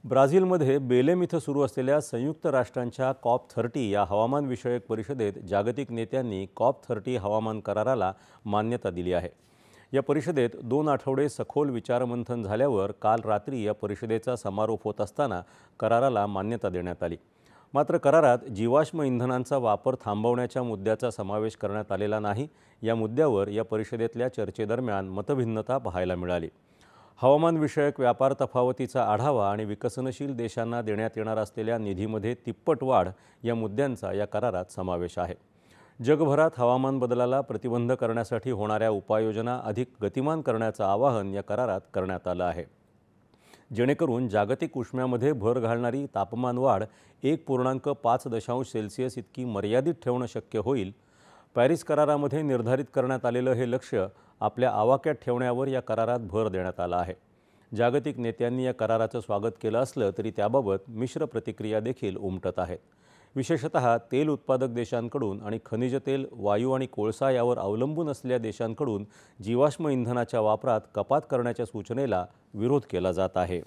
ब्राझीलमध्ये बेलेम इथं सुरू असलेल्या संयुक्त राष्ट्रांच्या COP30 या हवामानविषयक परिषदेत जागतिक नेत्यांनी COP30 हवामान कराराला मान्यता दिली आहे। या परिषदेत 2 आठवडे सखोल विचारमंथन झाल्यावर काल रात्री या परिषदेचा समारोप होत असताना कराराला मान्यता देण्यात आली। मात्र करारात जीवाश्म इंधनांचा वापर थांबवण्याच्या मुद्द्याचा समावेश करण्यात आलेला नाही। या मुद्द्यावर या परिषदेतल्या चर्चेदरम्यान मतभिन्नता पाहायला मिळाली। हवामानविषयक व्यापार तफावतीचा आढावा आणि विकसनशील देशांना देण्यात येणार असलेल्या निधीमध्ये तिप्पट वाढ या मुद्द्यांचा या करारात समावेश आहे। जगभरात हवामान बदलाला प्रतिबंध करण्यासाठी होणाऱ्या उपाययोजना अधिक गतिमान करण्याचं आवाहन या करारात करण्यात आलं आहे, जेणेकरून जागतिक उष्म्यामध्ये भर घालणारी तापमान वाढ 1.5 सेल्सिअस इतकी मर्यादित ठेवणं शक्य होईल। पॅरिस करारामध्ये निर्धारित करण्यात आलेलं हे लक्ष्य आपल्या आवाक्यात ठेवण्यावर या करारात भर देण्यात आला आहे। जागतिक नेत्यांनी या कराराचं स्वागत केलं असलं तरी त्याबाबत मिश्र प्रतिक्रिया देखील उमटत आहेत। विशेषतः तेल उत्पादक देशांकडून आणि खनिज तेल, वायू आणि कोळसा यावर अवलंबून असलेल्या देशांकडून जीवाश्म इंधनाच्या वापरात कपात करण्याच्या सूचनेला विरोध केला जात आहे।